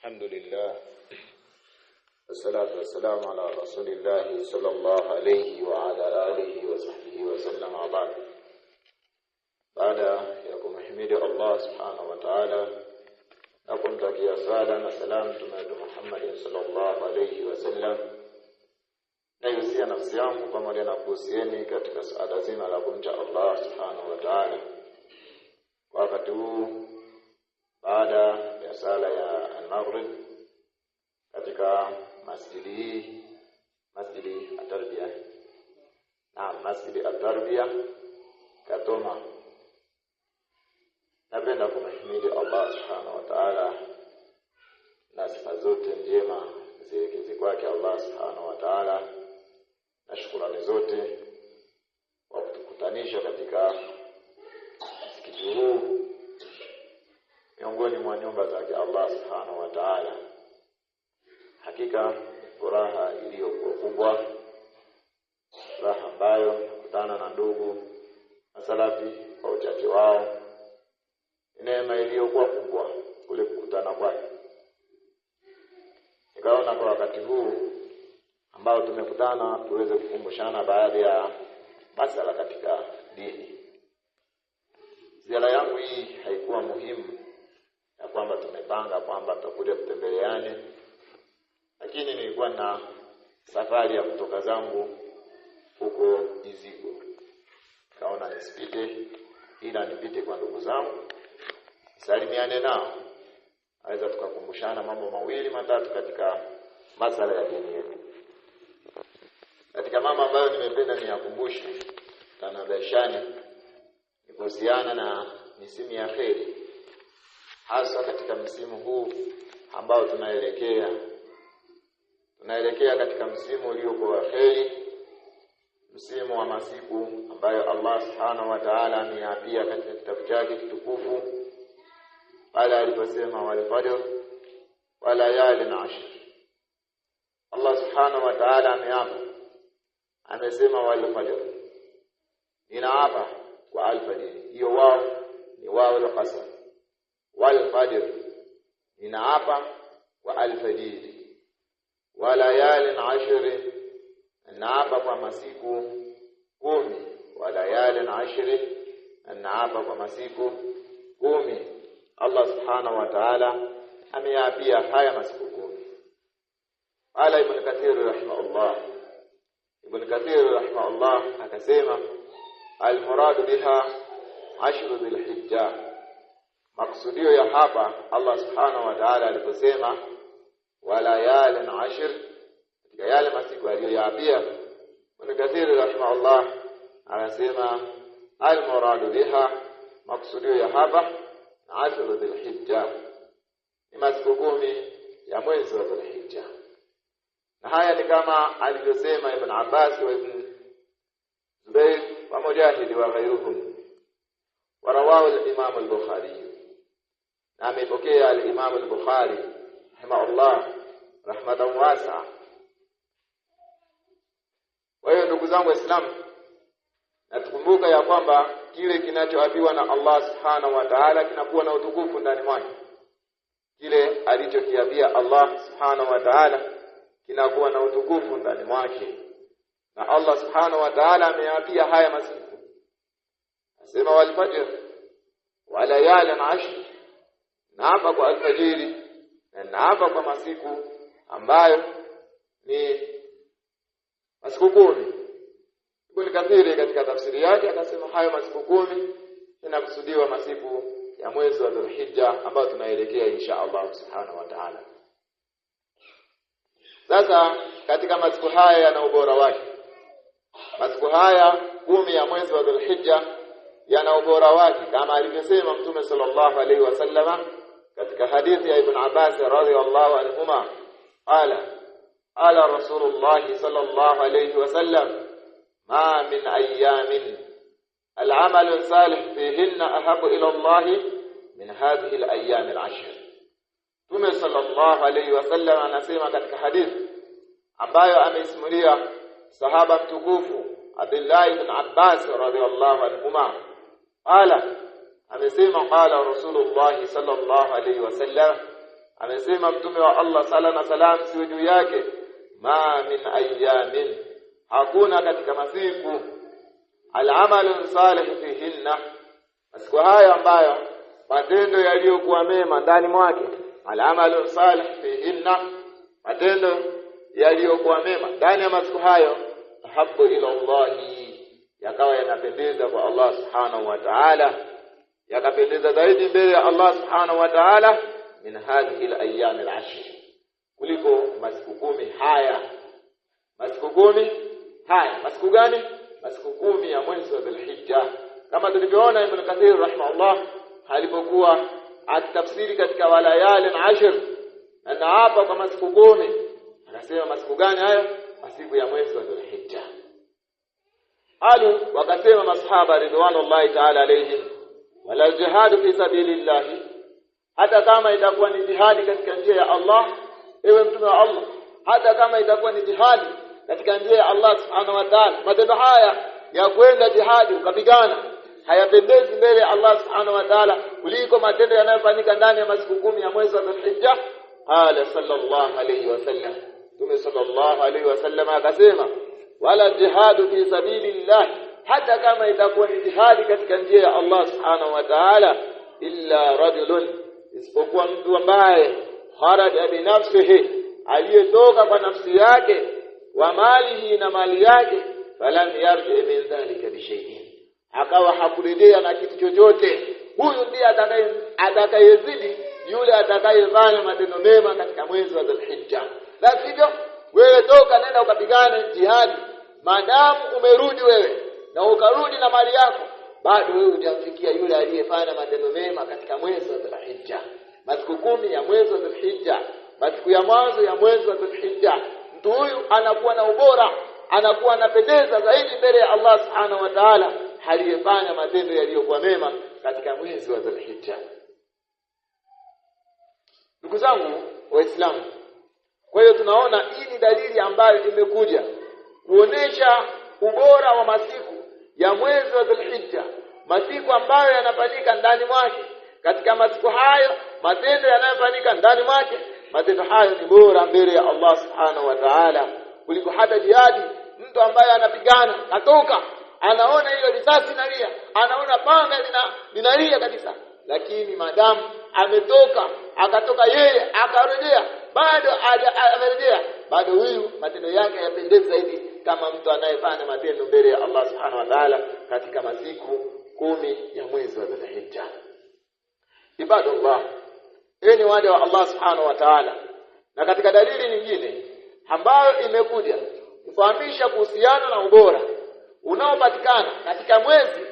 الحمد لله والصلاة والسلام على رسول الله صلى الله عليه وعلى آله وصحبه وسلم بعد يقوم حميد الله سبحانه وتعالى نقوم تكيا صلاة وسلام تمام محمد صلى الله عليه وسلم نيوsia nafsi yangu pamoja na kuhusieni katika suala zima la kumcha Allah subhanahu wa ta'ala. Wakati huu baada ya sala ya al-maghrib katika masjidi at-tarbiyah masjidi at-tarbiyah Katoma, napenda kumhimidi Allah subhanahu wa ta'ala na sifa zote njema zielekeze kwake Allah subhanahu wa ta'ala, na shukrani zote kwa kutukutanisha katika msikiti huu miongoni mwa nyumba zake Allah subhanahu wa ta'ala. Hakika furaha iliyokuwa kubwa, furaha ambayo kukutana na ndugu masalafi kwa uchache wao, neema iliyokuwa kubwa kule kukutana kwake. Nikaona kwa wakati huu ambao tumekutana tuweze kukumbushana baadhi ya masala katika dini. Ziara yangu hii haikuwa muhimu ya kwamba tumepanga kwamba tutakuja kutembeleane, lakini nilikuwa na safari ya kutoka zangu huko Izigo. Kaona nisipite ila nipite kwa ndugu zangu, salimiane nao, aweza tukakumbushana mambo mawili matatu katika masala ya dini yetu. Katika mambo ambayo nimependa niyakumbushe tanabashani ni kuhusiana na misimu ya kheri, hasa katika msimu huu ambao tunaelekea katika msimu uliokuwa kheri, msimu wa masiku ambayo Allah subhanahu wa ta'ala ameapia katika kitabu chake kitukufu pale aliposema wal fajr wa layalin ashr. Allah subhanahu wa ta'ala ameapa, amesema wal fajr, ninaapa kwa al-fajr. Hiyo wao ni wao al-qasam. Wal fajr, ninaapa kwa al-fajr. Wa layalin ashr, ninaapa kwa masiku 10. Wa layalin ashr, ninaapa kwa masiku 10. Allah subhanahu wa ta'ala ameapia haya masiku 10. Ala Ibn Kathir rahimahullah akasema al-murad biha ashru dhil-hijja. Maksudio ya hapa Allah subhanahu wa ta'ala aliposema wala yalin ashr, katika yale masiku aliyoyaapia, Ibn Kathir rahimahullah anasema al-murad biha, maksudio ya hapa ashru dhil-hijja, ni masiku 10 ya mwezi wa Dhul-Hijja. Na haya ni kama alivyosema Ibn Abbas wa Ibn Zubayr wa Mujahid wa ghayruhum. Warawahu al-Imam al-Bukhari, na amepokea al-Imam al-Bukhari rahimahullah rahmatan wasi'a. Kwa hiyo ndugu zangu Waislamu, natukumbuka ya kwamba kile kinachoapiwa na Allah subhanahu wa ta'ala kinakuwa na utukufu ndani mwake. Kile alichokiapia Allah subhanahu wa ta'ala kinakuwa na utukufu ndani mwake. Na Allah subhanahu wa ta'ala ameapia haya masiku, asema wal fajr wa layalin ashr, naapa kwa alfajiri na naapa kwa masiku ambayo ni masiku 10. Ibn Kathir katika tafsiri yake akasema hayo masiku 10 inakusudiwa masiku ya mwezi wa Dhul-Hijja ambao tunaelekea insha Allah subhanahu wa ta'ala. Sasa katika masiku haya yana ubora wake. Masiku haya 10 ya mwezi wa Dhul-Hijja yana ubora wake kama alivyosema Mtume sallallahu alaihi wasallama katika hadithi ya Ibn Abbas radhiyallahu anhuma, ala Rasulullah sallallahu alaihi wasallam ma min ayamin al-amal salih fihinna ahabu ila Allah min hadhihi al-ayyam al-ashr. Mtume sallallahu alaihi wasallam anasema katika hadithi ambayo ameisimulia sahaba mtukufu Abdullah ibn Abbas radhiyallahu anhuma, amesema qala Rasulullah sallallahu alaihi wasallam, amesema mtume wa Allah sala na salam siwe juu yake, ma min ayamin, hakuna katika masiku, al-amalu salih fihinna, masiku haya ambayo matendo yaliyokuwa mema ndani mwake, al-amalu salih fihinna, matendo yaliyokuwa mema ndani ya masiku hayo, habbu ila Allah, yakawa yanapendeza kwa Allah subhanahu wa ta'ala, yakapendeza zaidi mbele ya Allah subhanahu wa ta'ala min hadhihi al-ayyam al-ashr, kuliko masiku 10 haya. Masiku 10 haya, masiku gani? Masiku 10 ya mwezi wa Dhulhijja, kama tulivyoona Ibn Kathir rahimahullah alipokuwa akitafsiri katika walayali al-ashr, na hapa kwa masiku 10 anasema masiku gani hayo? Masiku ya mwezi wa Dhulhijja. Wakasema masahaba ridwanullahi ta'ala alayhim, wala jihadu fi sabilillah, hata kama itakuwa ni jihadi katika njia ya Allah, ewe mtume wa Allah, hata kama itakuwa ni jihadi katika njia ya Allah subhanahu wa ta'ala, matendo haya ya kwenda jihadi ukapigana hayapendezi mbele ya Allah subhanahu wa ta'ala kuliko matendo yanayofanyika ndani ya masiku 10 ya mwezi wa Dhulhijja. Qala sallallahu alayhi wasallam, Mtume sallallahu alayhi wasallam akasema, wala jihadu fi sabilillah, hata kama itakuwa ni jihadi katika njia ya Allah subhanahu wa ta'ala, illa rajulun, isipokuwa mtu ambaye kharaja bi nafsihi, aliyetoka kwa nafsi yake, wa malihi, na mali yake, falam yarji min dhalika bi shay'in, akawa hakurejea na kitu chochote, huyu ndiye atakayezidi yule atakayefanya matendo mema katika mwezi wa Dhulhijja. La sivyo, wewe toka nenda ukapigane jihadi, maadamu umerudi wewe na ukarudi na mali yako, bado wewe hujamfikia yule aliyefanya matendo mema katika mwezi wa Dhulhijja. Masiku 10 ya mwezi wa Dhulhijja, masiku ya mwanzo ya mwezi wa Dhulhijja, mtu huyu anakuwa na ubora, anakuwa anapendeza zaidi mbele ya Allah subhanahu wa ta'ala, aliyefanya matendo yaliyokuwa mema katika mwezi wa Dhulhijja. Ndugu zangu Waislamu, kwa hiyo tunaona hii ni dalili ambayo imekuja kuonesha ubora wa masiku ya mwezi wa Dhulhijja, masiku ambayo yanafanyika ndani mwake. Katika masiku hayo matendo yanayofanyika ndani mwake, matendo hayo ni bora mbele ya Allah subhanahu wa ta'ala kuliko hata jihadi. Mtu ambaye anapigana katoka, anaona hiyo risasi inalia, anaona panga linalia kabisa, lakini madamu ametoka, akatoka yeye akarejea, bado amerejea, bado huyu matendo yake yapendeza zaidi kama mtu anayefanya matendo mbele ya Allah subhanahu wa ta'ala katika masiku 10 ya mwezi wa Dhulhijja. Ibadallah, ni wale wa Allah subhanahu wa ta'ala. Na katika dalili nyingine ambayo imekuja kufahamisha kuhusiana na ubora unaopatikana katika mwezi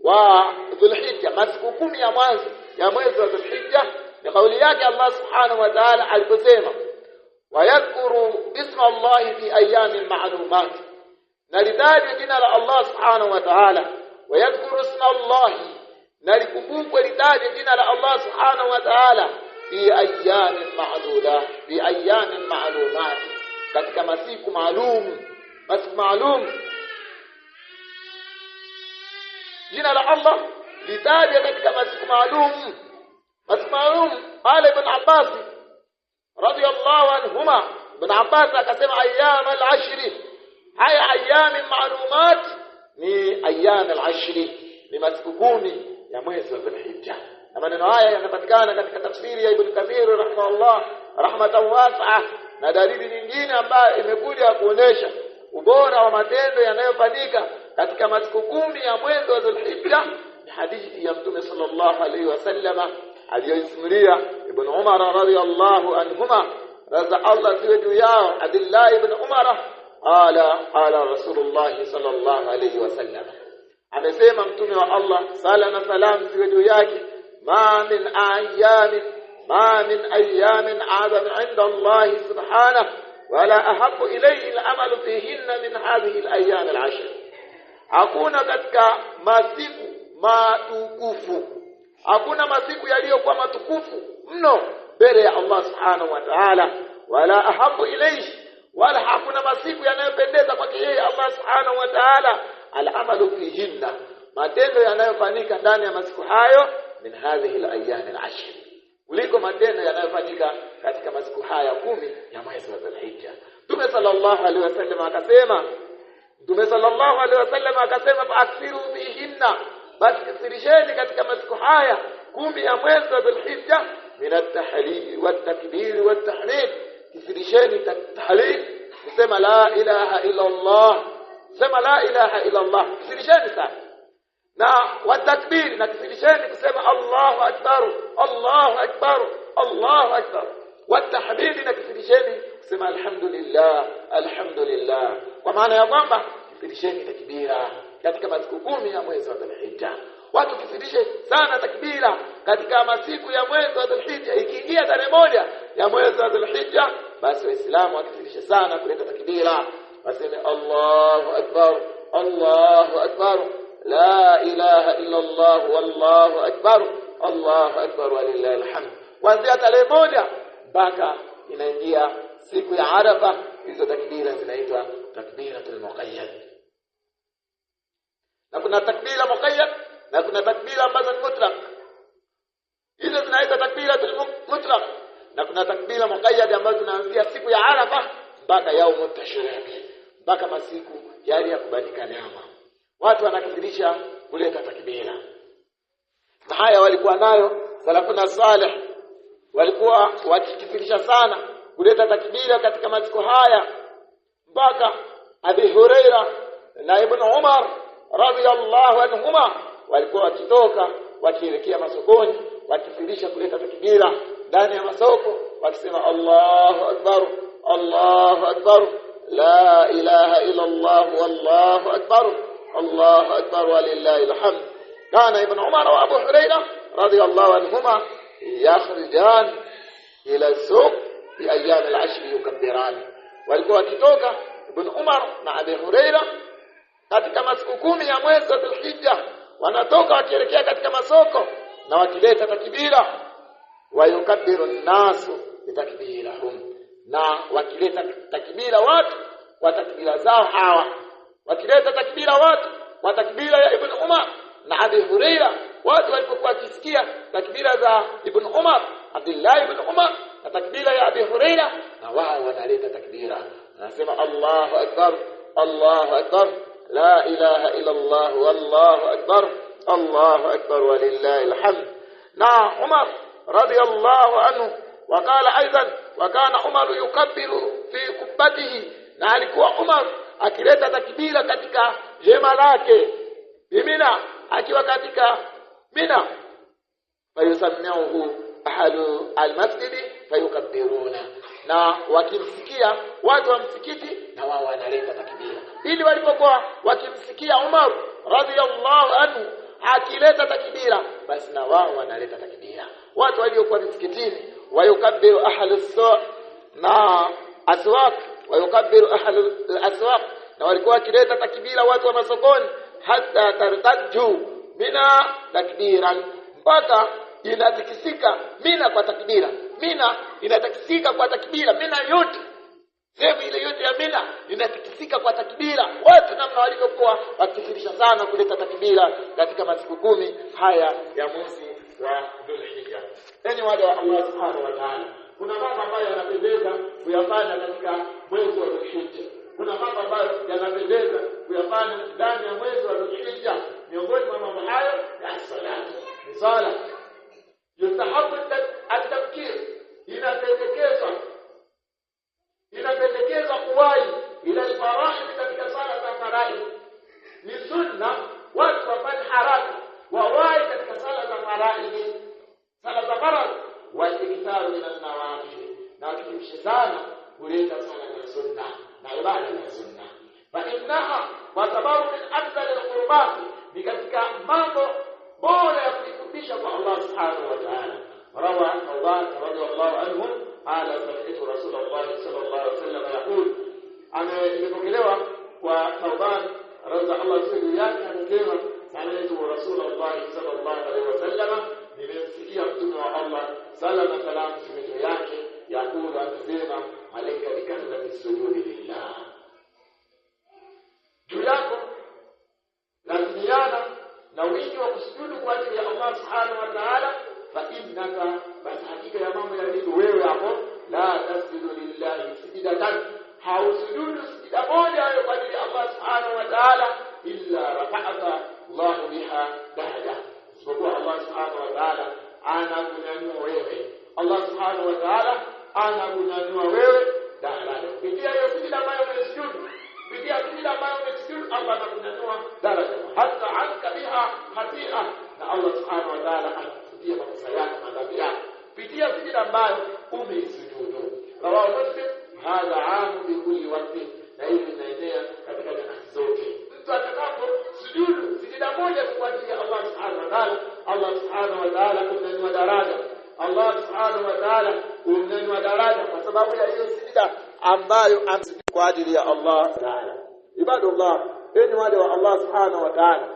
wa Dhulhijja, masiku 10 ya mwanzo ya mwezi wa Dhulhijja, ni kauli yake Allah subhanahu wa ta'ala aliposema, wayadhkuru isma Allah fi ayamin ma'lumat, na litaje jina la Allah subhanahu wa ta'ala, wayadhkuru isma Allah, na likumbukwe litaje jina la Allah subhanahu wa ta'ala fi ayamin ma'duda, fi ayamin ma'lumat, katika masiku maalum, masiku maalum. Jina la Allah litaje katika masiku maalum, masiku maalum. Qala Ibn Abbas radiyallahu anhuma, Ibn Abbas akasema ayyam al-ashr, haya ayyam ma'lumat ni ayyam al-ashr, ni masiku 10 ya mwezi wa Dhulhijja. Na maneno haya yanapatikana katika tafsiri ya Ibn Kathir rahimahullah rahmatan wasi'a, na dalili nyingine ambayo imekuja kuonesha ubora wa matendo yanayofanyika katika masiku 10 ya mwezi wa Dhulhijja ni hadithi ya Mtume sallallahu alaihi wasallama aliyosimulia Ibn Umar radhiyallahu anhuma, raza Allah ziwe juu yao, Abdullah ibn Umar qala Rasulullah sallallahu alaihi wasallam, amesema Mtume wa Allah sala na salam ziwe juu yake, ma min ayamin azam inda Allah subhanahu wala ahabbu ilayhi al-amal fihinna min hadhihi al-ayyam al-ashr, hakuna katika masiku matukufu, hakuna masiku yaliyokuwa matukufu mno mbele ya Allah subhanahu wa ta'ala, wala ahabbu ilayhi, wala hakuna masiku yanayopendeza kwake yeye Allah subhanahu wa ta'ala, al-amalu fihinna, matendo yanayofanyika ndani ya masiku hayo, min hadhihi al-ayyam al-ashr, kuliko matendo yanayofanyika katika masiku haya 10 ya mwezi wa Dhulhijja. Mtume sallallahu alaihi wasallam akasema faakthiru bihinna, basi kisirisheni katika masiku haya 10 ya mwezi wa Dhulhijja min at-tahlil wat-takbir wat-tahmid, kisirisheni tahlil, kusema la ilaha illa Allah, sema la ilaha illa Allah, kisirisheni sana, na watakbir, na kisirisheni kusema Allahu akbar Allahu akbar Allahu akbar, watahmid, na kisirisheni kusema alhamdulillah alhamdulillah, kwa maana ya kwamba kisirisheni takbira katika masiku 10 ya mwezi wa Dhulhijja. Watu kisirishe sana takbira katika masiku ya mwezi wa Dhulhijja. Ikiingia tarehe 1 ya mwezi wa Dhulhijja, basi waislamu wakisirishe sana kuleta takbira, waseme Allahu akbar Allahu akbar la ilaha illa Allah wallahu akbar Allahu akbar walillahil hamd. Kuanzia tarehe 1 mpaka inaingia siku ya Arafa, hizo takbira zinaitwa takbiratul muqayyad. Na kuna takbira muqayyad na kuna takbira ambazo ni mutlaq. Hizo zinaitwa takbiratul mutlaq, na kuna takbira muqayyad ambazo zinaanzia siku ya Arafa mpaka yaumut tashriq, mpaka masiku yale ya kubanika nyama. Watu wanakithirisha kuleta takbira. Na haya walikuwa nayo salafuna salih, walikuwa wakikithirisha sana kuleta takbira katika masiku haya, mpaka Abi Huraira na Ibn Umar radhiyallahu anhuma walikuwa wakitoka wakielekea masokoni wakifundisha kuleta takbira ndani ya masoko, wakisema Allahu akbar Allahu akbar la ilaha illa Allah wallahu akbar Allahu akbar walillahil hamd. Kana Ibn Umar wa Abu Huraira radhiyallahu anhuma yakhrujan ila suq fi ayyam al-ashr yukabbiran, walikuwa wakitoka Ibn Umar na Abu Huraira katika masiku 10 ya mwezi wa Dhulhijja, wanatoka wakielekea katika masoko na wakileta takbira, wayukabbiru an-nasu bitakbirahum, na wakileta takbira watu kwa takbira zao hawa, wakileta takbira watu kwa takbira ya Ibn Umar na Abi Huraira. Watu walipokuwa wakisikia takbira za Ibn Umar, Abdullah ibn Umar, na takbira ya Abi Huraira, na wao wanaleta takbira, wanasema Allahu akbar Allahu akbar la ilaha illa Allah wallahu akbar Allahu akbar walillahil hamd. Na Umar radiyallahu anhu wakala aidan, wakana Umar yukabbiru fi kubbatihi, na alikuwa Umar akileta takbira katika hema lake Mina, akiwa katika Mina, fayusami'uhu ahlu almasjidi fayukabbiruna, na wakimsikia watu wa msikiti na wao wanaleta takbira. Ili walipokuwa wakimsikia Umar radhiyallahu anhu akileta takbira, basi na wao wanaleta takbira. Watu waliokuwa msikitini wayukabbiru ahlu as-suq na aswaq, wayukabbiru ahlu al-aswaq, na walikuwa wakileta takbira watu wa masokoni, hatta tartaju Mina takbiran, mpaka inatikisika Mina kwa takbira. Mina inatikisika kwa takbira, Mina yote, sehemu ile yote ya Mina inatikisika kwa takbira. Watu namna walivyokuwa wakithirisha sana kuleta takbira katika masiku 10 haya ya mwezi wa Dhulhijja. Enyi waja wa Allah subhanahu wa ta'ala, kuna mambo ambayo yanapendeza kuyafanya katika mwezi wa Dhulhijja. Kuna mambo ambayo yanapendeza kuyafanya ndani ya mwezi wa Dhulhijja. Miongoni mwa mambo hayo ya sala. Yustahabu at-tabkir, inapendekezwa kuwahi ila al-faraid, katika sala za faraid. Ni sunna watu wafanye haraka wawahi katika sala za faraid, sala za faradhi, wa iktaru min an-nawafil, na wakimshi sana kuleta sala za sunna na ibada za sunna. Fa innaha, kwa sababu min afdal al-qurbat, ni katika mambo bora ya kukurubisha kwa Allah subhanahu wa ta'ala. Rawa Thawban radhiyallahu anhu ala sahih Rasulullah sallallahu alaihi wasallam yaqul, amepokelewa kwa Thawban radhiyallahu anhu yake anasema, sami'tu Rasulullah sallallahu alaihi wasallam, nimemsikia mtume wa Allah sala na salam juu yake yaqulu, akisema alayka bikathrati sujudi lillah, juu yako lazimiana na wingi wa kusujudu kwa ajili ya Allah subhanahu wa ta'ala. Fa innaka, basi hakika ya mambo yalivyo wewe hapo, la tasjudu lillahi sijidatan, hausujudu sijida moja kwa ajili ya Allah subhanahu wa ta'ala illa rafa'aka Allah biha daraja, isipokuwa Allah subhanahu wa ta'ala anakunyanyua wewe, Allah subhanahu wa ta'ala anakunyanyua wewe daraja kupitia hiyo sijida ambayo umesujudu. Kupitia sijida ambayo umesujudu Allah anakunyanyua daraja, hata anka biha khati'a, na Allah subhanahu wa ta'ala anakufutia makosa yako na dhambi yako kupitia sijida ambayo umesujudu. Rawahu Muslim. Hadha amu bi kulli waqti, na hili linaenea katika nyakati zote. Mtu atakapo sujudu sijida moja kwa ajili ya Allah subhanahu wa ta'ala, Allah subhanahu wa ta'ala kumnyanyua daraja, Allah subhanahu wa ta'ala kumnyanyua daraja kwa sababu ya hiyo sijida ambayo amsujudu kwa ajili ya Allah ta'ala. Ibadullah, ni wale wa Allah subhanahu wa ta'ala.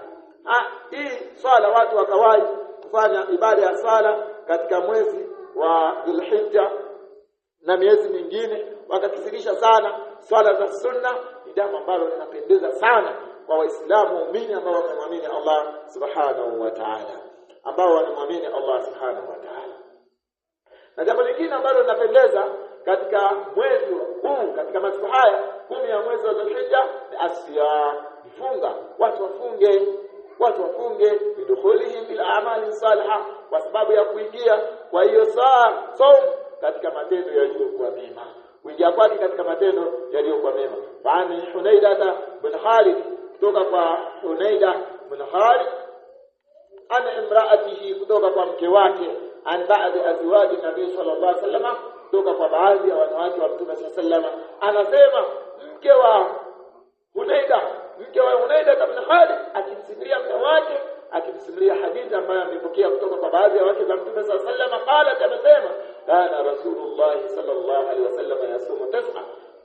Hii swala watu wakawahi kufanya ibada ya sala katika mwezi wa Dhulhijja na miezi mingine, wakakisirisha sana swala za sunna, ni jambo ambalo linapendeza sana kwa Waislamu waumini ambao wanamwamini Allah subhanahu wa ta'ala, ambao wanamwamini Allah subhanahu wa ta'ala. Na jambo lingine ambalo linapendeza katika mwezi huu, katika masiku haya 10 ya mwezi wa Dhulhijja, ni asiyam, funga. Watu wafunge bidukhulihi bil a'mali salihah, kwa sababu ya kuingia kwa hiyo saum katika matendo yaliyokuwa mema, kuingia kwake katika matendo yaliyokuwa mema. Bani Hunaida bin Khalid, kutoka kwa Hunaida bin Khalid, ana imraatihi, kutoka kwa mke wake, an ba'd azwaji nabii sallallahu alaihi wasallam, kutoka kwa baadhi ya wanawake wa Mtume sallallahu alaihi wasallam. Anasema mke wa Hunaida bin Khalid akimsimulia mume wake, akimsimulia hadithi ambayo amepokea kutoka kwa baadhi ya wake za Mtume sallallahu alaihi wasallam. Qala, amesema kana Rasulullah sallallahu alaihi wasallam yasumu 9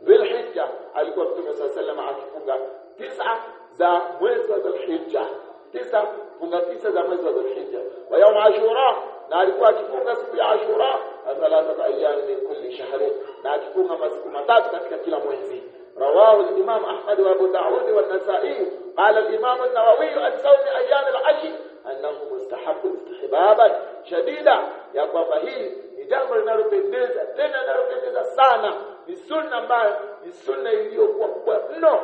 Dhulhijja, alikuwa Mtume sallallahu alaihi wasallam akifunga 9 za mwezi wa Dhulhijja, 9 za mwezi wa Dhulhijja. Wa yawm Ashura, na alikuwa akifunga siku ya Ashura 3 ayyam min kulli shahr, na akifunga masiku 3 katika kila mwezi. رواه الإمام أحمد وأبو داود والنسائي. قال الإمام النووي عن صوم أيام العشر أنه مستحب استحبابا شديدا، ya kwamba hii ni jambo linalopendeza, tena linalopendeza sana, ni sunna ambayo ni sunna iliyokuwa kubwa mno,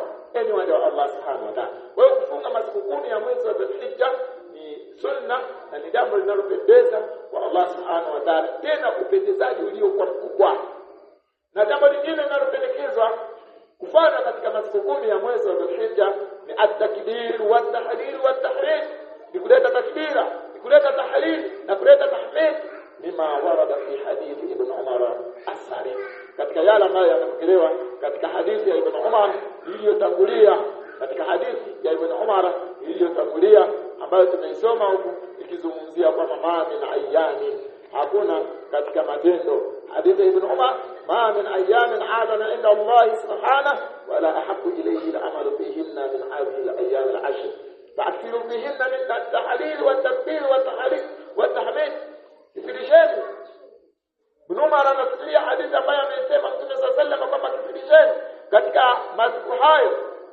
ni wale wa Allah subhanahu wa ta'ala. Kwa hiyo kufunga masiku 10 ya mwezi wa Dhulhijja ni sunna na ni jambo linalopendeza kwa Allah subhanahu wa ta'ala, tena upendezaji uliokuwa mkubwa. Na jambo lingine linalopendekezwa kufanya katika masiku 10 ya mwezi wa Dhulhijja ni at-takbir wa at-tahlil wa at-tahmid, ni kuleta takbira, ni kuleta tahlil na kuleta tahmid, lima warada fi hadithi Ibn Umar as-Sari, katika yale ambayo yamepokelewa katika hadithi ya Ibn Umar iliyotangulia, katika hadithi ya Ibn Umar iliyotangulia ambayo tumeisoma huku, ikizungumzia kwamba ma min ayyamin, hakuna katika matendo, hadithi ya Ibn Umar, ma min ayyamin adana inda Allah subhanahu wala ahabbu ilayhi al-amal fihinna min hadhihi al-ayyam al-ashr fa'kthiru bihinna min at-tahlil wa at-takbir wa at-tahlil wa at-tahmid. Kifirisheni. Ibn Umar anasimulia hadithi ambayo amesema Mtume sallallahu alaihi wasallam kwamba kifirisheni katika masiku hayo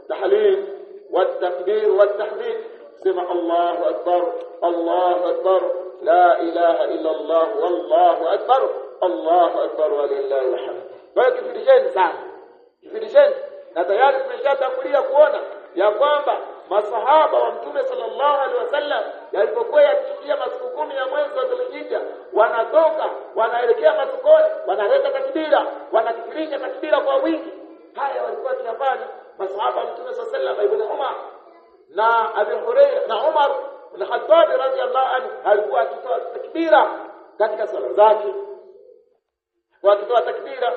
tahlil wa at-takbir wa at-tahmid, sema Allahu akbar, Allahu akbar, la ilaha illa Allah, wallahu akbar, Allahu akbar wa lillahi alhamd. Kwa hiyo kifirisheni sana, kifirisheni. Na tayari tumeshatangulia kuona ya kwamba masahaba wa Mtume sallallahu alaihi wasallam yalipokuwa yakifikia masiku 10 ya mwezi wa Dhulhijja, wanatoka wanaelekea masokoni, wanaleta takbira, wanakifirisha takbira kwa wingi. Haya walikuwa wakifanya masahaba wa Mtume sallallahu alaihi wasallam. Ibn Umar na Abi Hurairah na Umar bin Khattab radhiyallahu anhu alikuwa akitoa takbira katika sala zake, wakitoa takbira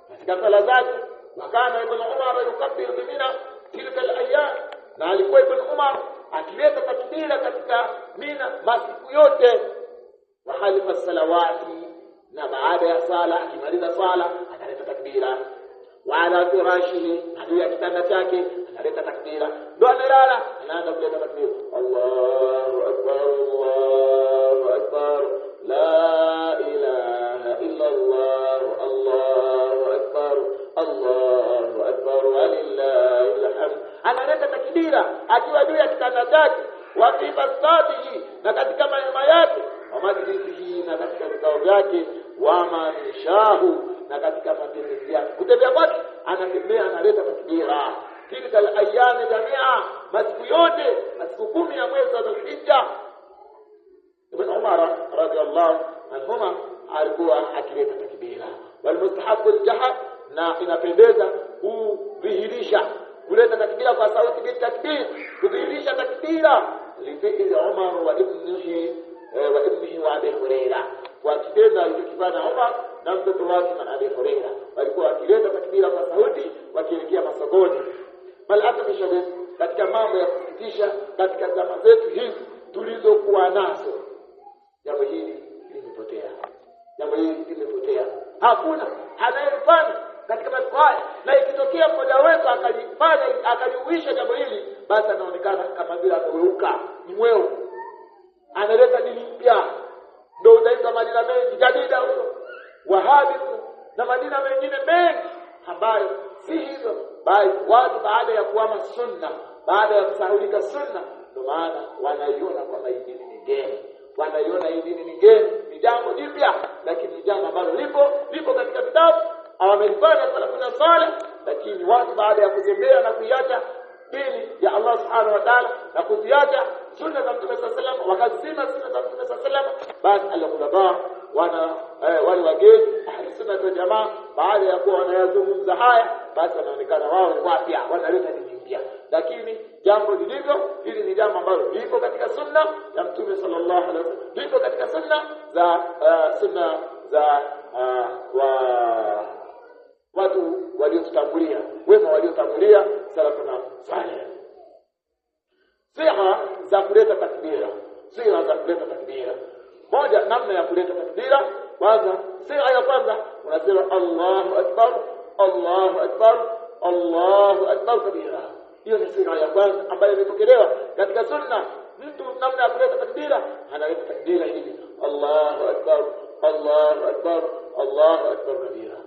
katika sala zake. Wakana Ibn Umar yukabbiru bimina tilka al-ayyam, na alikuwa Ibn Umar akileta takbira katika Mina masiku yote. Wa khalifa salawati, na baada ya sala, akimaliza sala analeta takbira. Wa ala firashihi, juu ya kitanda chake analeta takbira. Ndio analala anaanza kuleta takbira, Allahu akbar, Allahu akbar, la ilaha illa Allah, Allahu akbar, Allahu akbar wa lillahi alhamd. Analeta takbira akiwa juu ya kitanda chake, wa fi basatihi, na katika mahema yake. majlisihi, na katika vikao vyake, wa manishahu, na katika matembezi yake. Kutembea kwake anatembea analeta takbira. Tilka al-ayyam jamia, masiku yote, masiku 10 ya mwezi wa Dhulhijja. Ibn Umar radhiyallahu anhuma alikuwa akileta takbira. Wal mustahabu al-jahar, na inapendeza kudhihirisha, kuleta takbira kwa sauti bila takbir, kudhihirisha takbira li Umar wa ibnihi wa Abi Hurairah, kwa kitendo alichokifanya Umar na mtoto wake na Abi Hurairah, walikuwa wakileta takbira kwa sauti wakielekea masogoni. Bal hata mishabe katika mambo ya kusikitisha katika zama zetu hizi tulizokuwa nazo, jambo hili limepotea. Jambo hili limepotea. Hakuna anayefanya katika masiku haya, na ikitokea mmoja wetu akalifanya akaliuisha jambo hili, basi anaonekana kama vile ameweuka, ni mweo, analeta dini mpya. Ndio utaita madina mengi jadida huyo, Wahabi na madina mengine mengi ambayo si hivyo, bali watu baada ya kuama sunna, baada ya kusahulika sunna, ndio maana wanaiona kwamba hii dini ni geni, wanaiona hii dini ni geni, ni jambo jipya, lakini ni jambo ambalo lipo katika vitabu awamelifanya salafuna salih. Lakini watu baada ya kuzembea na kuiacha dini ya Allah subhanahu wa ta'ala na kuziacha sunna za Mtume sallallahu alaihi wasallam, wakazima sunna za Mtume sallallahu alaihi wasallam, basi al-ulama wale wageni ahli sunna wal jamaa, baada ya kuwa wanayazungumza haya, basi wanaonekana wao ni wapya, wanaleta dini mpya. Lakini jambo lilivyo, hili ni jambo ambalo lipo katika sunna ya Mtume sallallahu alaihi wasallam, lipo katika sunna za watu waliotangulia, wema waliotangulia, salafuna salih. Sigha za kuleta takbira, sigha za kuleta takbira. Moja, namna ya kuleta takbira, kwanza sigha ya kwanza unasema Allahu akbar, Allahu akbar, Allahu akbar kabira. Hiyo ni sigha ya kwanza ambayo imepokelewa katika sunna. Mtu namna ya kuleta takbira, analeta takbira hivi, Allahu akbar, Allahu akbar, Allahu akbar kabira.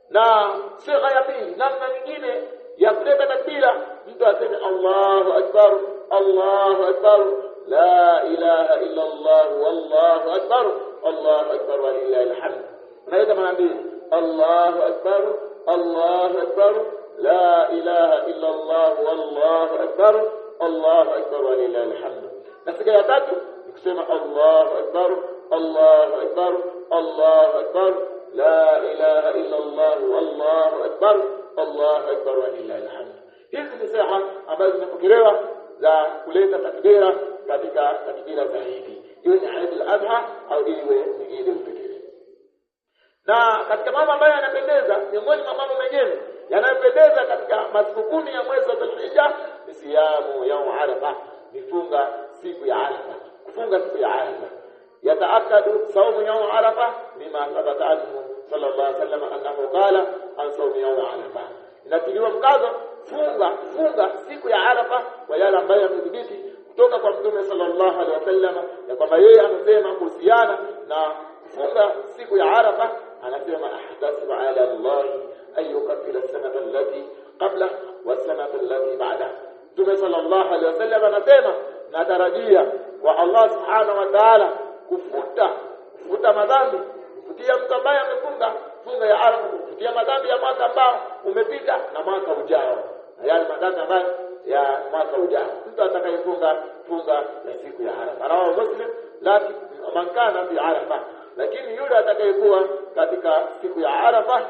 Na sigha ya pili, namna nyingine ya kuleta takbira, mtu aseme Allahu akbar, Allahu akbar, la ilaha illa Allah, wallahu akbar, Allahu akbar wa lillahi alhamd. Unaita mara mbili, Allahu akbar, Allahu akbar, la ilaha illa Allah, wallahu akbar, Allahu akbar wa lillahi alhamd. Na sigha ya tatu ni kusema Allahu akbar, Allahu akbar, Allahu akbar, la ilaha illa Allah, wallahu akbar, Allahu akbar wa lillahi alhamd. Hizi ni sigha ambazo zimepokelewa za kuleta takbira katika takbira za Eid, iwe ni Eid al-Adha au iwe ni Eid al-Fitr. Na katika mambo ambayo yanapendeza, miongoni mwa mambo mengine yanayopendeza katika masiku 10 ya mwezi wa Dhulhijja ni siyamu yaum Arafa, nifunga siku ya Arafa, kufunga siku ya Arafa. Yataakadu saumu yaum Arafa bima thabata anhu sallallahu alaihi wasallam annahu qala an saumu yaum Arafa. Inatiliwa mkazo funga siku ya Arafa kwa yale ambayo yamethibiti kutoka kwa Mtume sallallahu alaihi wasallam, ya kwamba yeye amesema kuhusiana na kufunga siku ya Arafa, anasema ahtasibu ala Allah an yukaffira as-sanata allati qabla was-sanata allati ba'da. Mtume sallallahu alaihi wasallam anasema natarajia kwa Allah subhanahu wa ta'ala kufuta madhambi, kufutia mtu ambaye amefunga funga ya Arafa, kufutia madhambi ya mwaka ambao umepita na mwaka ujao, na yale madhambi ambayo ya mwaka ujao. Mtu atakayefunga ya siku ya Arafa, rawahu Muslim, lakini man kana fi Arafa, lakini yule atakayekuwa katika siku ya Arafa,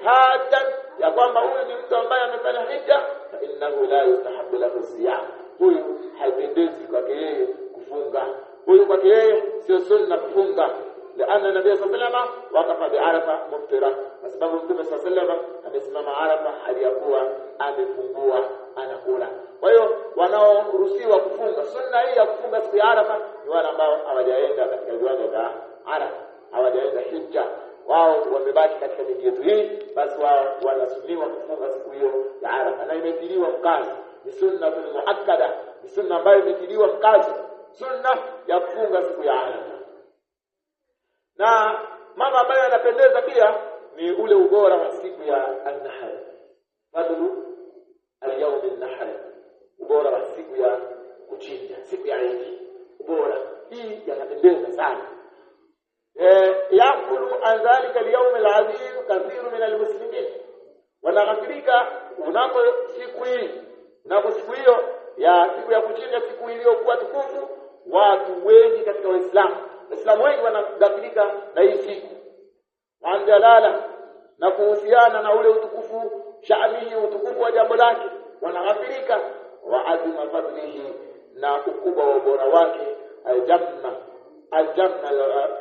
hatan ya kwamba huyu ni mtu ambaye amefanya hija, fa innahu la yustahabbu lahu siyam, huyu haipendezi kwake yeye kufunga, huyu kwake yeye sio sunna kufunga. Laana Nabii sallallahu alaihi wasallam waqafa bi Arafa muftira, kwa sababu Mtume sallallahu alaihi wasallam amesimama Arafa aliyakuwa amefungua anakula. Kwa hiyo wanaoruhusiwa kufunga sunna hii ya kufunga siku ya Arafa ni wale ambao hawajaenda katika viwanja vya Arafa, hawajaenda hija, wao wamebaki katika miji yetu hii, basi wao wanasuniwa kufunga siku hiyo ya Arafa, na imetiliwa mkazo, ni sunna muakkada, ni sunna ambayo imetiliwa mkazo, sunna ya kufunga siku ya Arafa. Na mambo ambayo yanapendeza pia ni ule ubora wa siku ya An-Nahr, fadlu al-yawm an-Nahr, ubora wa siku ya kuchinja, siku ya Eid, ubora hii ya inapendeza sana. Yakulu an dhalika al-yawm al-azim kathiru min al-muslimin. Wanaghafirika unapo siku hii, unapo siku hiyo ya siku ya kuchinja, siku iliyokuwa tukufu, watu wengi katika Waislamu wengi wanaghafirika na hii siku. Anjalala na kuhusiana na ule utukufu sha'anihi, utukufu wa jambo lake, wanaghafirika wa azima fadlihi, na ukubwa wa ubora wake, aljanna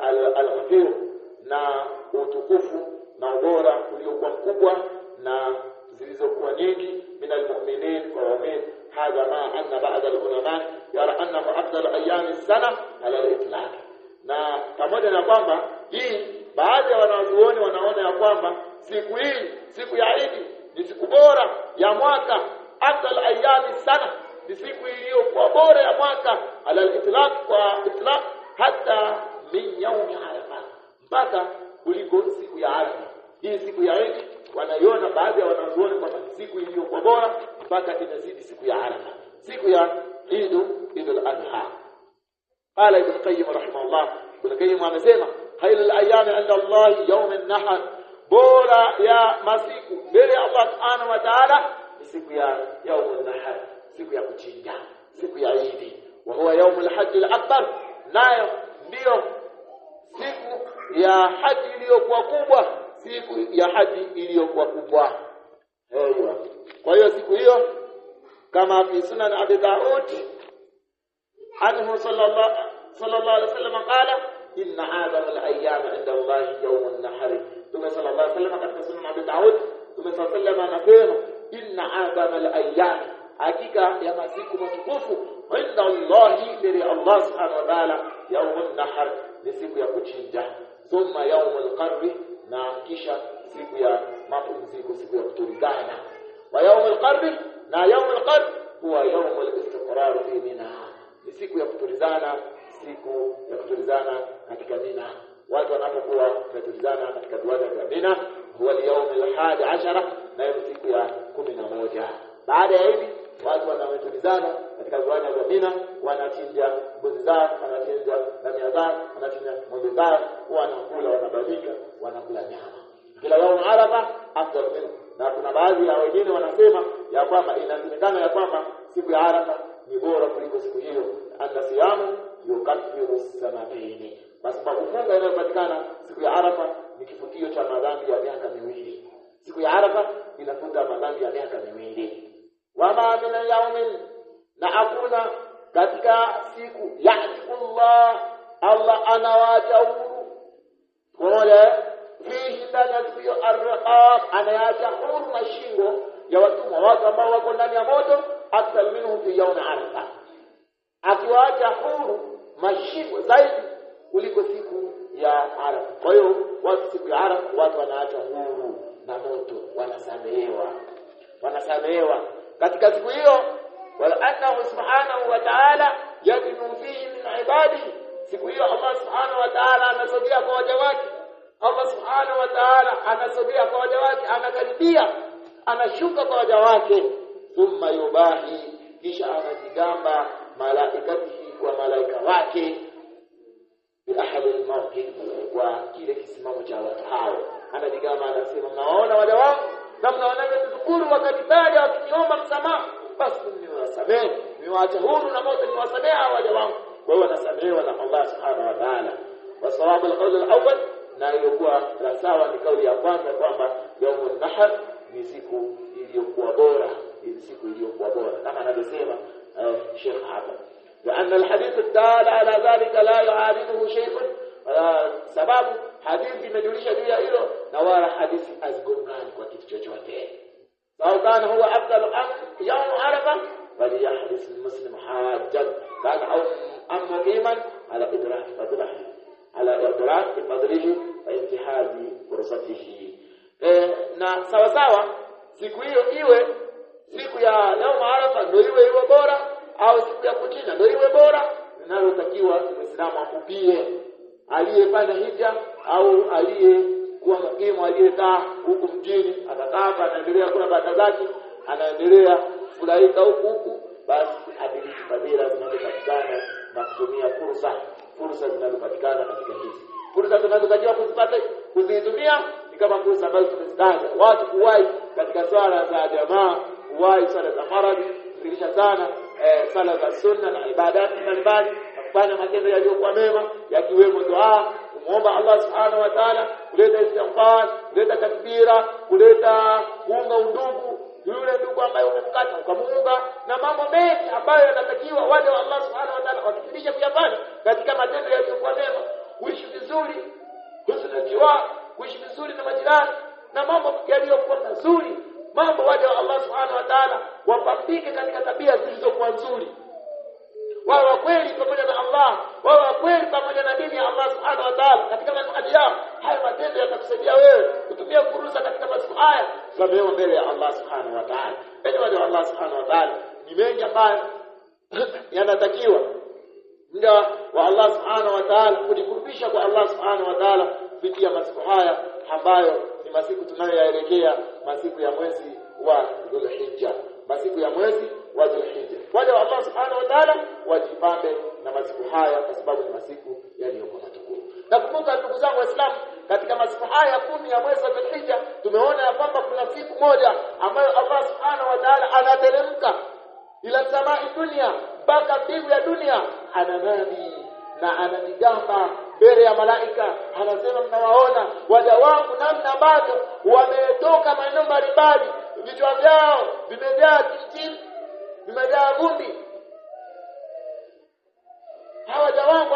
al-ghafir, na utukufu na ubora uliokuwa mkubwa na zilizokuwa nyingi min almu'minin wa mu'min. Hadha ma anna ba'd al-ulama yara annahu afdal ayyam as-sana ala al-itlaq. Na pamoja na kwamba hii baadhi ya wanazuoni wanaona ya kwamba siku hii, siku ya Eid, ni siku bora ya mwaka, afdal ayyam as-sana, ni siku iliyokuwa bora ya mwaka ala al-itlaq, kwa itlaq, hata min yawm Arafa, mpaka kuliko siku ya Arafa. Hii siku ya Eid wanaiona baadhi ya wanazuoni kwamba siku iliyokuwa bora mpaka inazidi siku ya Arafa, siku ya Eid al-Adha. Qala Ibn Qayyim rahimahullah, Ibn Qayyim amesema khairul ayyami 'inda Allah yawm an-nahr, bora ya masiku mbele ya Allah subhanahu wa ta'ala ni siku ya yawm an-nahr, siku ya kuchinja, siku ya Eid. Wa huwa yawm al-hajj al-akbar, nayo ndio siku ya haji iliyokuwa kubwa, siku ya haji iliyokuwa kubwa. Kwa hiyo siku hiyo kama fi sunan Abi Daud anhu sallallahu alaihi wasallam qala inna adama al-ayyam 'inda Allah yawm an-nahr. Tume sallallahu alaihi wasallam katika sunan Abi Daud, Tume sallallahu alaihi wasallam anasema inna adama al-ayyam, hakika ya masiku matukufu, 'inda Allah, li Allah subhanahu wa ta'ala, yawm an-nahr, ni siku ya kuchinja, thumma yawm al-qarr, na kisha siku ya mapumziko, siku ya kutulizana. Wa yawm al-qarr, na yawm al-qarr huwa yawm al-istiqrar fi Mina, ni siku ya kutulizana, siku ya kutulizana katika Mina. Watu wanapokuwa kutulizana katika viwanja vya Mina, huwa yawm al-hadi ashara, na siku ya 11 baada ya hivi. Watu wanatulizana katika viwanja vya Mina, wanachinja mbuzi zao, wanachinja ngamia zao, wanachinja ng'ombe zao, wanakula, wanabadilika, wanakula nyama. Kila yawm Arafa afdal minhu. Na kuna baadhi ya wengine wanasema ya kwamba inasemekana ya kwamba siku ya Arafa ni bora kuliko siku hiyo, anna siyamu yukaffiru sanataini, kwa sababu funga inayopatikana siku ya Arafa ni kifutio cha madhambi ya miaka miwili. Siku ya Arafa inafuta madhambi ya miaka miwili. Wama min yawmin, na hakuna katika siku ya'tikullah, Allah anawaacha huru, wala fihi ndani ya siku hiyo ar-riqab, anayaacha huru mashingo ya watumwa, watu ambao wako ndani ya moto, akthar minhum fi yawm Arafa, akiwaacha huru mashingo zaidi kuliko siku ya Arafa. Kwa hiyo watu siku ya Arafa watu wanaacha huru na moto, wanasamehewa katika siku hiyo. Wala annahu subhanahu wa ta'ala yadnu fihi min ibadi, siku hiyo Allah subhanahu wa ta'ala anasogea kwa waja wake. Allah subhanahu wa ta'ala anasogea kwa waja wake, anakaribia, anashuka kwa waja wake. Thumma yubahi, kisha anajigamba malaikatihi, kwa malaika wake, bi ahli al-mawqif, kwa kile kisimamo cha watu hao. Anajigamba, anasema mnaona waja wangu na mnaonavyoshukuru wakati baada wakiniomba msamaha, basi niwasamehe, niwaache huru na moto, niwasamehe waja wangu. Kwa hiyo wanasamehewa na Allah subhanahu wa ta'ala. Wa sawabu al-qawl al-awwal, na ilikuwa sawa ni kauli ya kwanza kwamba yawmun nahr ni siku iliyokuwa bora, ni siku iliyokuwa bora kama anavyosema Sheikh hapa. لأن الحديث الدال على ذلك لا يعارضه شيء، sababu hadithi imejulisha juu ya hilo na wala hadithi azgongani kwa kitu chochote. Sawa kana huwa afdal yawm Arafa, bali ya hadith muslim hajjan kana au muqiman ala idrak fadlihi, ala idrak fadlihi wa intihazi fursatihi. Na sawa sawa siku hiyo iwe siku ya yawm Arafa ndio iwe bora, au siku ya kuchinja ndio iwe bora. Linalotakiwa Muislamu akupie aliyefanya hija au aliyekuwa mukimu, aliyekaa huku mjini, atakaa hapa, anaendelea kula baraka zake, anaendelea kulaika huku, basi adili fadhila zinazopatikana na kutumia fursa fursa zinazopatikana katika hizi. Fursa tunazotakiwa kuzitumia ni kama fursa ambazo tumezitaja. Watu kuwahi katika swala za jamaa, kuwahi swala za faradhi, kuzilisha sana sala za sunna na ibadati mbalimbali, na kufanya matendo yaliyokuwa mema yakiwemo dua, kumuomba Allah subhanahu wa ta'ala, kuleta istighfar, kuleta takbira, kuleta kuunga undugu yule ndugu ambaye umemkata ukamuunga, na mambo mengi ambayo yanatakiwa waja wa Allah subhanahu wa ta'ala wakifundisha kuyafanya katika matendo yaliyokuwa mema, kuishi vizuri, husnul jiwar, kuishi vizuri na majirani, na mambo yaliyokuwa mazuri, mambo waja wa Allah subhanahu wa ta'ala wapambike katika tabia zilizokuwa nzuri, wao kweli pamoja na Allah, wao kweli pamoja na dini ya Allah subhanahu wa ta'ala katika manhaji yao. Haya matendo yatakusaidia wewe kutumia fursa katika masiku haya samehewa mbele ya Allah subhanahu wa ta'ala. Bali waja wa Allah subhanahu wa ta'ala ni mengi ambayo yanatakiwa ndio wa Allah subhanahu wa ta'ala kujikurubisha kwa Allah subhanahu wa ta'ala kupitia masiku haya ambayo ni masiku tunayoyaelekea, masiku ya mwezi wa Dhulhijja, masiku ya mwezi wa Dhulhijja. Waja wa Allah subhanahu wa ta'ala wajipambe na masiku haya kwa sababu ni masiku yaliyokuwa matukufu. Na kumbuka ndugu zangu Waislamu, katika masiku haya 10 ya mwezi wa Dhulhijja tumeona ya kwamba kuna siku moja ambayo Allah subhanahu wa ta'ala anateremka ila samai dunia, mpaka mbingu ya dunia, ananadi na anajigamba mbele ya malaika, anasema mnawaona waja wangu namna ambavyo wametoka maeneo mbalimbali, vichwa vyao vimejaa kitini, vimejaa vumbi. Hawa waja wangu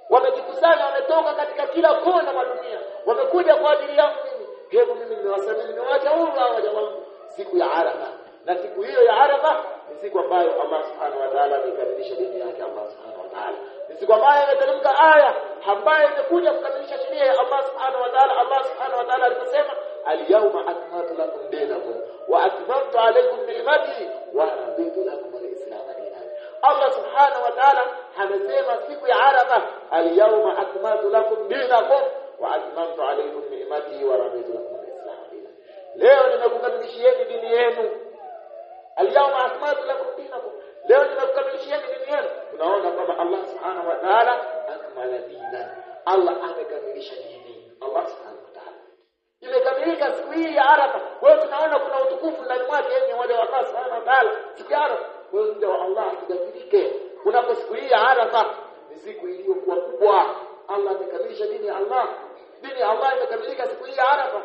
wamejikusanya, wametoka katika kila kona ya dunia, wamekuja kwa ajili yangu mimi. Hebu mimi niwasamehe, niwaacha huru hawa waja wangu siku ya Arafa. Na siku hiyo ya Arafa ni siku ambayo Allah subhanahu wa ta'ala amekamilisha dini yake. Allah subhanahu wa ta'ala ni siku ambayo imeteremka aya ambayo imekuja kukamilisha sheria ya Allah subhanahu wa ta'ala. Allah subhanahu wa ta'ala aliposema al-yawma akmaltu lakum dinakum wa atmamtu alaykum ni'mati wa raditu lakum al-islam dinan. Allah subhanahu wa ta'ala amesema siku ya Arafa al-yawma akmaltu lakum dinakum wa atmamtu alaykum ni'mati wa raditu lakum al-islam dinan. Leo nimekukamilishieni dini yenu. Al-yawma akmaltu lakum dinakum, leo nimekukamilishieni dini yenu. Tunaona kwamba Allah subhanahu wa ta'ala akmala dinan, Allah amekamilisha dini. Allah subhanahu wa ta'ala imekamilika siku hii ya Arafa. Kwa hiyo tunaona kuna utukufu ndani mwake yenye wale wa Allah subhanahu wa ta'ala siku ya Arafa. Kwa hiyo ndio Allah tukamilike kunapo siku hii ya Arafa, ni siku iliyokuwa kubwa. Allah amekamilisha dini ya Allah, dini ya Allah imekamilika siku hii ya Arafa.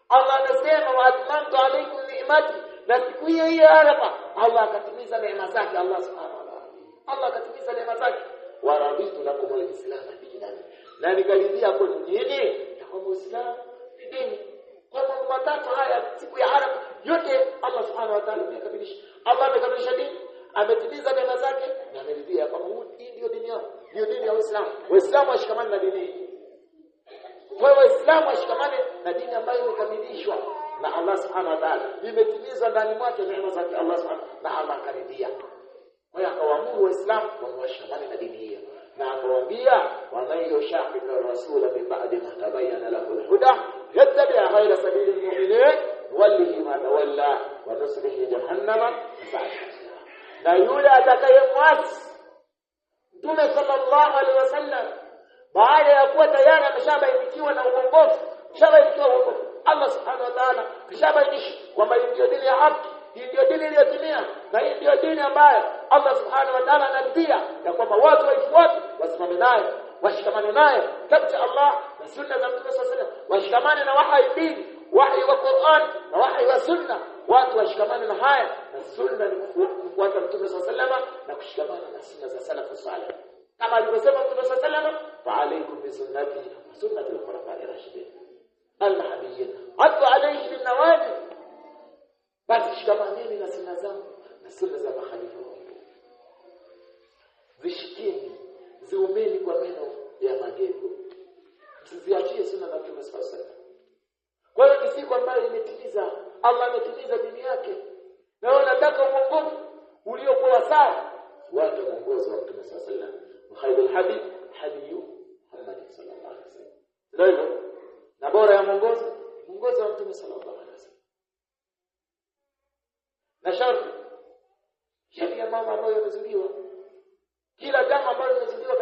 Allah anasema wa atmamtu alaykum ni'mati, na siku hiyo ya Arafa Allah akatimiza neema zake. Allah subhanahu wa ta'ala, Allah akatimiza neema zake. Wa raditu lakum al-islam dinan, na nikaridhia kwa nyinyi ya kwamba Uislamu ni dini. Kwa mambo matatu haya siku ya Arafa yote Allah subhanahu wa ta'ala amekamilisha. Allah amekamilisha dini, ametimiza neema zake, na ameridhia kwamba hii ndio dini yao, ndio dini ya Uislamu. Waislamu washikamane na dini hii. Kwa hiyo Waislamu washikamane na dini ambayo imekamilishwa na Allah subhanahu wa ta'ala, imetimizwa ndani mwake neema zake Allah subhanahu, na Allah akaridhia. Kwa hiyo akawaamuru Waislamu washikamane na dini hiyo, na akawaambia waman yushaqiqa rasula min ba'di ma tabayyana lahu al-huda yattabi' ghayra sabili al-mu'minin wallahi ma tawalla wa nuslihi jahannama sa'at. Na yule atakayemwasi Mtume sallallahu alaihi wasallam baada ya kuwa tayari ameshabainikiwa na uongofu, shabainikiwa uongofu, Allah subhanahu wa ta'ala kishabainisha kwamba hii ndio dini ya haki, hii ndio dini iliyotimia, na hii ndio dini ambayo Allah subhanahu wa ta'ala anaridhia ya kwamba watu waifuate, wasimame nayo, washikamane nayo katika Allah na sunna za Mtume sallallahu alaihi wasallam, washikamane na wahi dini, wahi wa Qur'an na wahi wa sunna. Watu washikamane na haya, na sunna ni kufuata Mtume sallallahu alaihi wasallam na kushikamana na sunna za salafu salih. Kama alivyosema Mtume sallallahu alaihi wasallam, fa alaykum bi sunnati wa sunnati al-khulafa'i ar-rashidin al-mahdiyyin addu alayhi bin nawajib. Basi shikamaneni na sunna zangu na sunna za makhalifa wangu, zishikeni, ziumeni kwa meno ya magego, msiziachie sunna za Mtume sallallahu alaihi wasallam. Kwa hiyo ni siku ambayo imetimiza, Allah ametimiza dini yake, na wanataka uongofu uliokuwa sawa, watu muongozo wa Mtume sallallahu alaihi wasallam. Khairul hadi hadiyu Muhammad sallallahu alaihi wasallam. Ndio na bora ya mwongozo wa Mtume sallallahu alaihi wasallam. Na sharti ya mama ambayo imezuliwa, kila jambo ambalo limezuliwa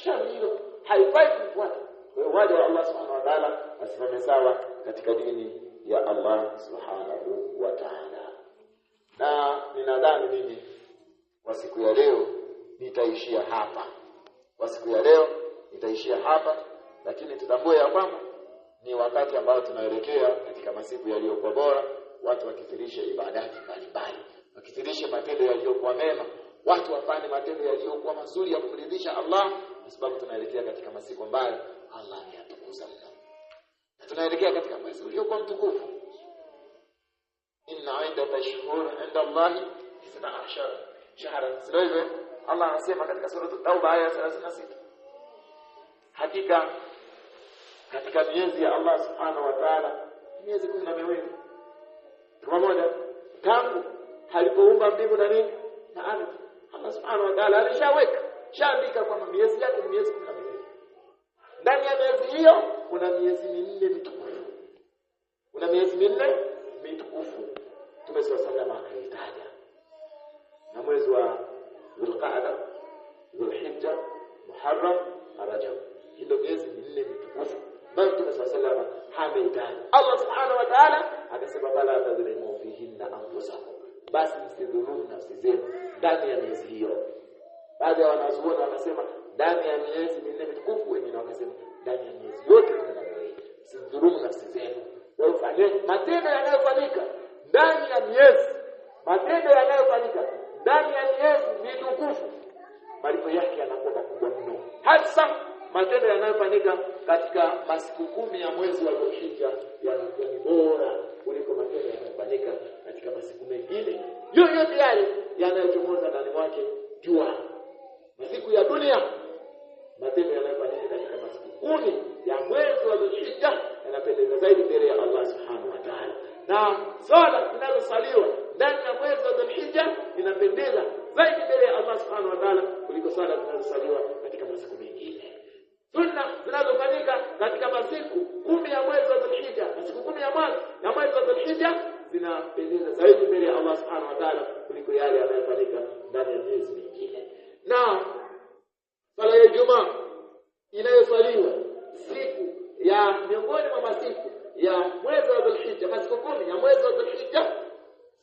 shari hilo haifai kufuata. Kwa hiyo waja wa Allah subhanahu wa ta'ala wasimame sawa katika dini ya Allah subhanahu wa ta'ala. Na ninadhani mimi kwa siku ya leo nitaishia hapa. Kwa siku ya leo nitaishia hapa, lakini tutambue ya kwamba ni wakati ambao tunaelekea katika masiku yaliyokuwa bora. Watu wakithirisha ibadati mbalimbali, wakithirisha matendo yaliyokuwa mema, watu wafanye matendo yaliyokuwa mazuri ya kumridhisha Allah, kwa sababu tunaelekea katika masiku ambayo Allah ameyatukuza mno. Na tunaelekea katika mwezi uliokuwa mtukufu. Inna 'iddata shuhur 'inda Allah 12 shahran. Sio Allah anasema katika sura At-Tauba aya 36. Hakika katika miezi ya Allah subhanahu wa ta'ala miezi 12. Pamoja tangu alipoumba mbingu na nini na ardhi, Allah subhanahu wa ta'ala alishaweka shaandika kwamba miezi yake ni miezi 12. Ndani ya miezi hiyo kuna miezi minne mitukufu. Kuna miezi minne mitukufu. Tumesoma akaitaja. Na mwezi wa Dhulqa'da, Dhulhijja, Muharram na Rajab. Ndio miezi minne mitukufu. Bali tumesoma hameitaja. Allah subhanahu wa ta'ala akasema bala tadhlimu fihinna anfusakum. Basi msidhulumu nafsi zenu ndani ya miezi hiyo. Baadhi ya wanazuoni wanasema ndani ya miezi minne mitukufu, wengine wakasema ndani ya miezi yote 12. Msidhulumu nafsi zenu. Wafanye matendo yanayofanyika ndani ya miezi, matendo yanayofanyika ndani ya miezi mitukufu, malipo yake yanakuwa makubwa mno. Hasa matendo yanayofanyika katika masiku 10 ya mwezi wa Dhulhijja yanakuwa ni bora kuliko matendo yanayofanyika katika masiku mengine yoyote yale yanayochomoza ndani mwake jua. Masiku ya dunia, matendo yanayofanyika katika masiku 10 ya mwezi wa Dhulhijja yanapendeza zaidi mbele ya Allah subhanahu wa ta'ala. Na swala zinazosaliwa ndani ya mwezi wa Dhulhijja inapendeza zaidi mbele ya Allah subhanahu wa ta'ala kuliko swala zinazosaliwa katika masiku mengine. Sunna zinazofanyika katika masiku 10 ya mwezi wa Dhulhijja, masiku 10 ya mwezi wa Dhulhijja zinapendeza zaidi mbele ya Allah subhanahu wa ta'ala kuliko yale yanayofanyika ndani ya miezi mingine. Na sala ya Ijumaa inayosaliwa siku ya miongoni mwa masiku ya mwezi wa Dhulhijja, masiku 10 ya mwezi wa Dhulhijja,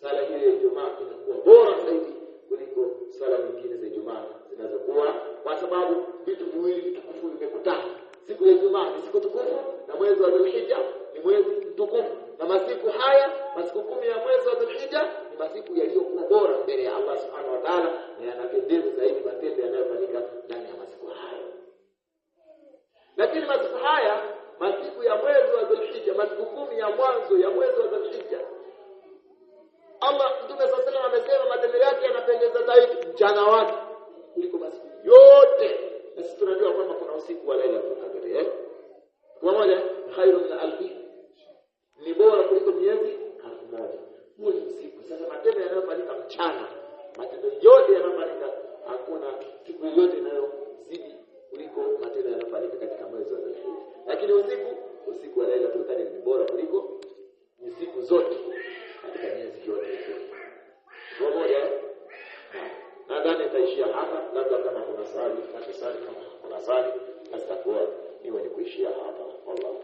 sala hii ya Ijumaa inakuwa bora zaidi kuliko sala nyingine za Ijumaa zinazokuwa, kwa sababu vitu viwili vitukufu vimekutana. Siku ya Ijumaa ni siku tukufu na mwezi wa Dhulhijja ni mwezi mtukufu. Na masiku haya, masiku 10 ya mwezi wa Dhulhijja ni masiku yaliyokuwa bora mbele ya Allah subhanahu wa ta'ala, na yanapendeza zaidi matendo yanayofanyika ndani ya masiku haya. Lakini masiku haya, masiku ya mwezi wa Dhulhijja, masiku 10 ya mwanzo ya mwezi wa Dhulhijja, Allah Mtume sallallahu alayhi wasallam amesema matendo yake yanapendeza zaidi mchana wake kuliko masiku yote. Na sisi tunajua kwamba kuna usiku wa Lailatul Qadr, kwa moja khairun min alfi, ni bora kuliko miezi 1000. Huo ni usiku. Sasa matendo yanayofanyika mchana, matendo yote yanayofanyika, hakuna siku yote inayozidi kuliko matendo yanayofanyika katika mwezi wa Dhulhijja. Lakini usiku wa Lailatul Qadr ni bora kuliko usiku zote katika miezi yote. Kwa moja nadhani nitaishia hapa, labda kama kuna swali, kama kuna swali, basi takuwa niwe ni kuishia hapa. Wallahu